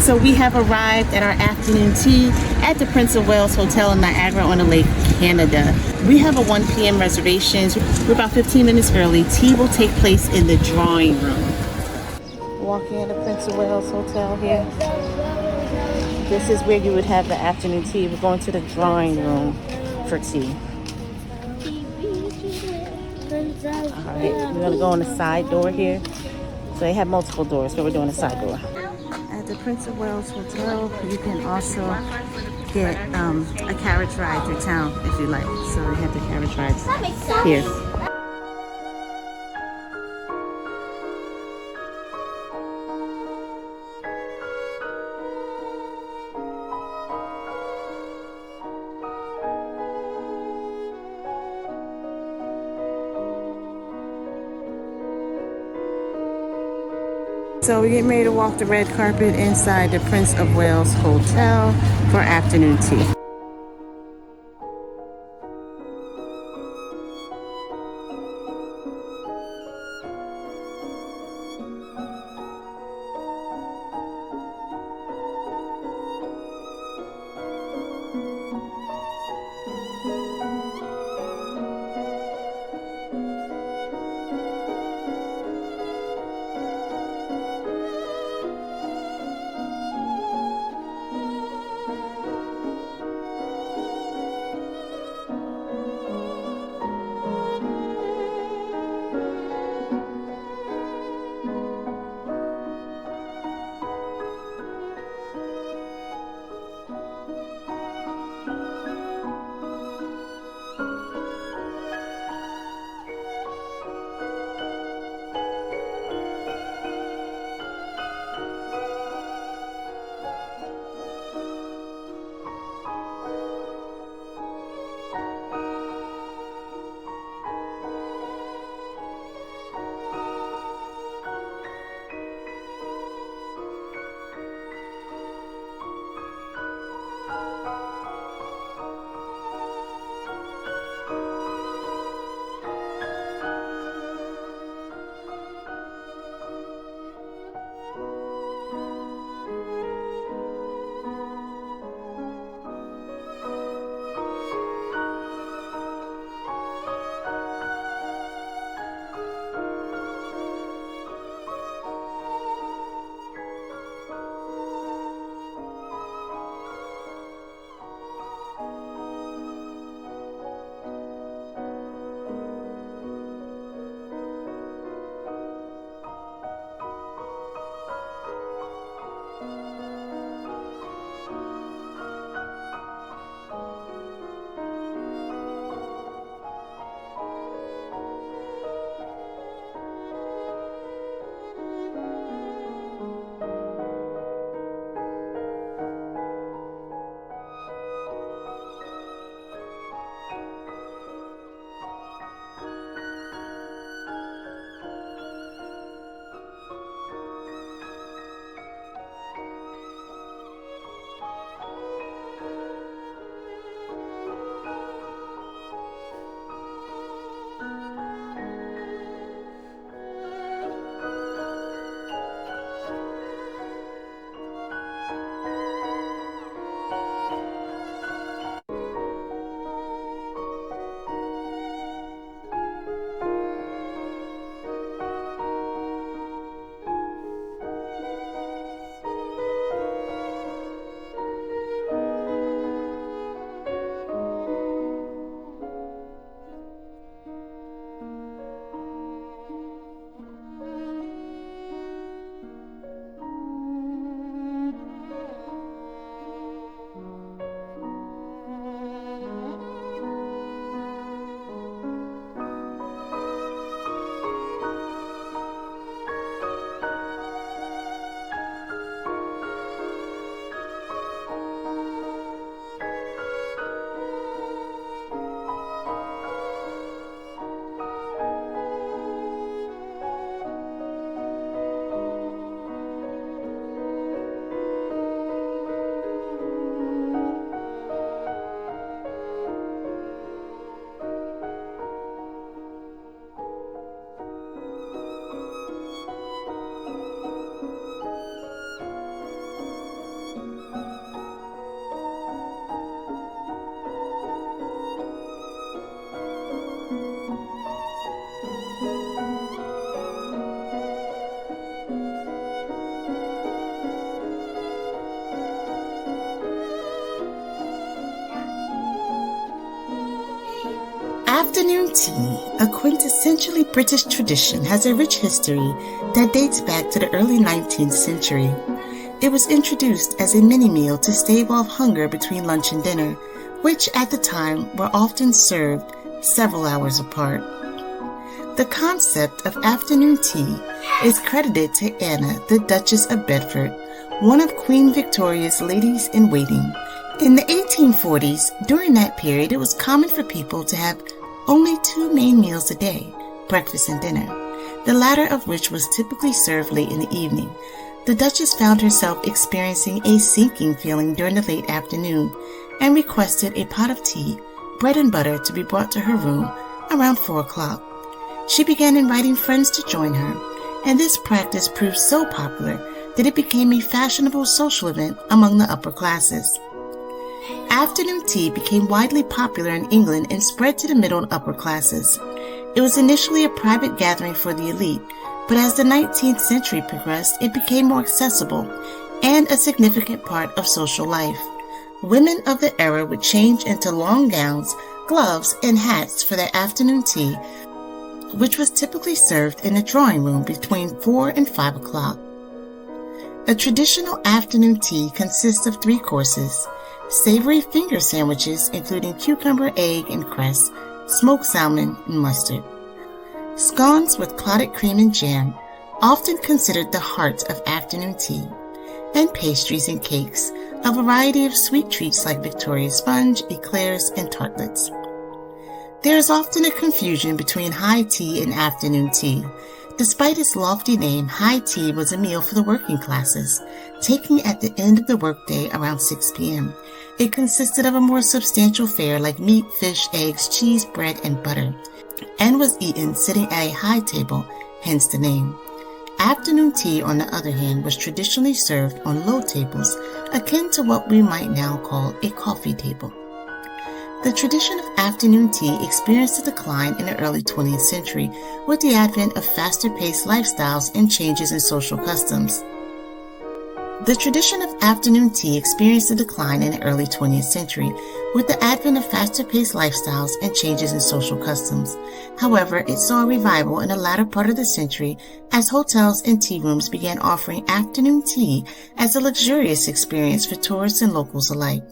So we have arrived at our afternoon tea at the Prince of Wales Hotel in Niagara on the Lake, Canada. We have a 1 p.m. reservations. We're about 15 minutes early. Tea will take place in the drawing room. Walking in the Prince of Wales Hotel here. This is where you would have the afternoon tea. We're going to the drawing room for tea. Alright, we're going to go on the side door here. So they have multiple doors, but we're doing a side door. At the Prince of Wales Hotel, you can also get a carriage ride through town if you like. So we have the carriage rides here. So we're getting ready to walk the red carpet inside the Prince of Wales Hotel for afternoon tea. Afternoon tea, a quintessentially British tradition, has a rich history that dates back to the early 19th century. It was introduced as a mini-meal to stave off hunger between lunch and dinner, which at the time were often served several hours apart. The concept of afternoon tea is credited to Anna, the Duchess of Bedford, one of Queen Victoria's ladies-in-waiting. In the 1840s, during that period, it was common for people to have only two main meals a day, breakfast and dinner, the latter of which was typically served late in the evening. The Duchess found herself experiencing a sinking feeling during the late afternoon and requested a pot of tea, bread and butter to be brought to her room around 4 o'clock. She began inviting friends to join her, and this practice proved so popular that it became a fashionable social event among the upper classes. Afternoon tea became widely popular in England and spread to the middle and upper classes. It was initially a private gathering for the elite, but as the 19th century progressed, it became more accessible and a significant part of social life. Women of the era would change into long gowns, gloves, and hats for their afternoon tea, which was typically served in the drawing room between 4 and 5 o'clock. A traditional afternoon tea consists of 3 courses: savory finger sandwiches including cucumber, egg, and cress, smoked salmon, and mustard. Scones with clotted cream and jam, often considered the heart of afternoon tea, and pastries and cakes, a variety of sweet treats like Victoria sponge, eclairs, and tartlets. There is often a confusion between high tea and afternoon tea. Despite its lofty name, high tea was a meal for the working classes, taken at the end of the workday around 6 p.m. It consisted of a more substantial fare like meat, fish, eggs, cheese, bread, and butter, and was eaten sitting at a high table, hence the name. Afternoon tea, on the other hand, was traditionally served on low tables, akin to what we might now call a coffee table. The tradition of afternoon tea experienced a decline in the early 20th century with the advent of faster-paced lifestyles and changes in social customs. The tradition of afternoon tea experienced a decline in the early 20th century with the advent of faster-paced lifestyles and changes in social customs. However, it saw a revival in the latter part of the century as hotels and tea rooms began offering afternoon tea as a luxurious experience for tourists and locals alike.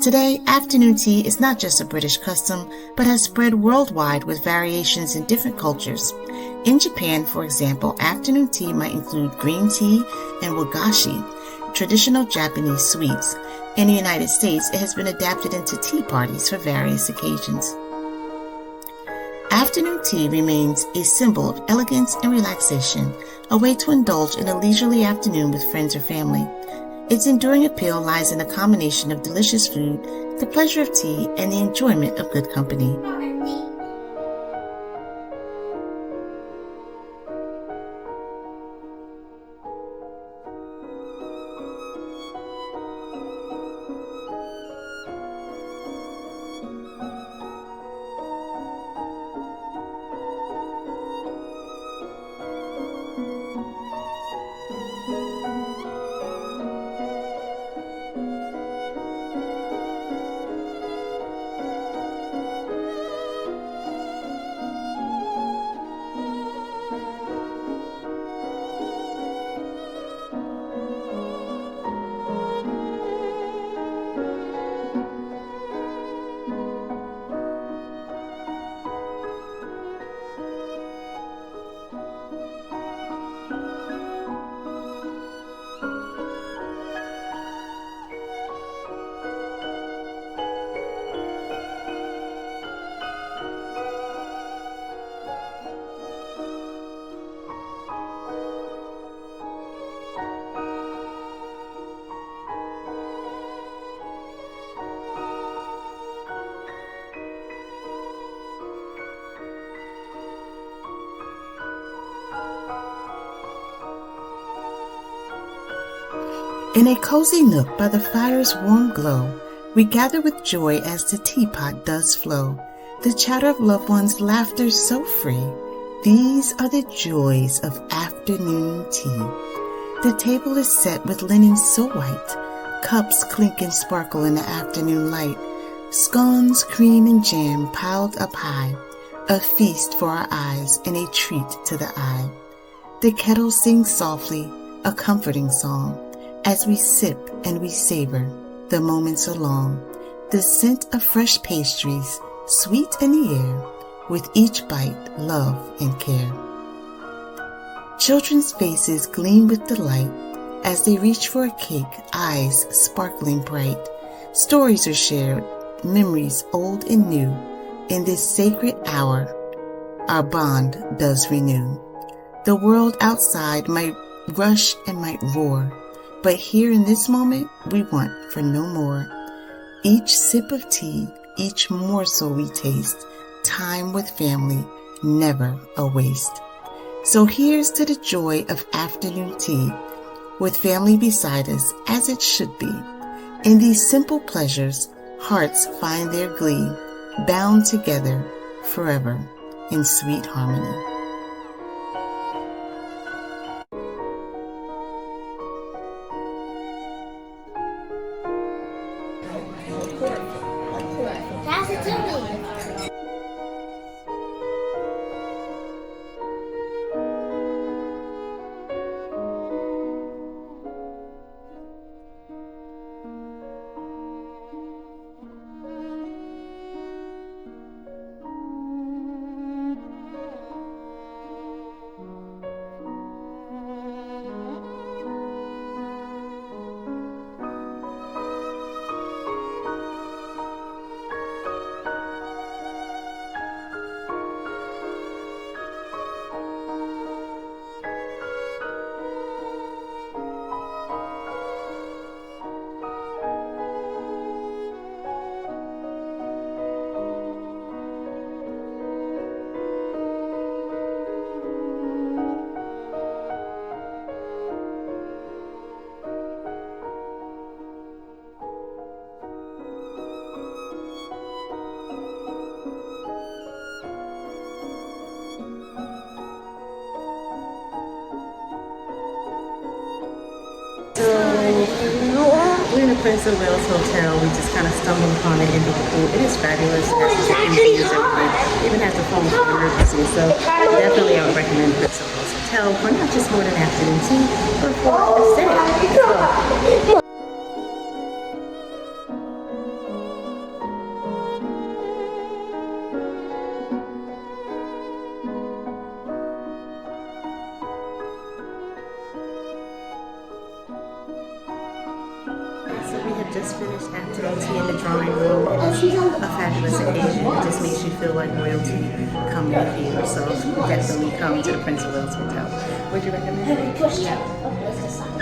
Today, afternoon tea is not just a British custom, but has spread worldwide with variations in different cultures. In Japan, for example, afternoon tea might include green tea and wagashi, traditional Japanese sweets. In the United States, it has been adapted into tea parties for various occasions. Afternoon tea remains a symbol of elegance and relaxation, a way to indulge in a leisurely afternoon with friends or family. Its enduring appeal lies in a combination of delicious food, the pleasure of tea, and the enjoyment of good company. In a cozy nook by the fire's warm glow, we gather with joy as the teapot does flow, the chatter of loved ones, laughter so free. These are the joys of afternoon tea. The table is set with linen so white, cups clink and sparkle in the afternoon light. Scones, cream, and jam piled up high, a feast for our eyes and a treat to the eye. The kettle sings softly, a comforting song, as we sip and we savor the moments along. The scent of fresh pastries, sweet in the air, with each bite, love and care. Children's faces gleam with delight as they reach for a cake, eyes sparkling bright. Stories are shared, memories old and new. In this sacred hour, our bond does renew. The world outside might rush and might roar, but here in this moment, we want for no more. Each sip of tea, each morsel we taste, time with family, never a waste. So here's to the joy of afternoon tea, with family beside us as it should be. In these simple pleasures, hearts find their glee, bound together forever in sweet harmony. Pass it to me. We're in the Prince of Wales Hotel. We just kind of stumbled upon it in the pool. It is fabulous. It has jacuzzi, everything. Even has the phone for emergency. So definitely I would recommend Prince of Wales Hotel for not just more than afternoon tea, but for a stay as well. We have just finished afternoon tea in the drawing room. It is a fabulous occasion. It just makes you feel like royalty coming with you. So definitely come to the Prince of Wales Hotel. Would you recommend it? Push it.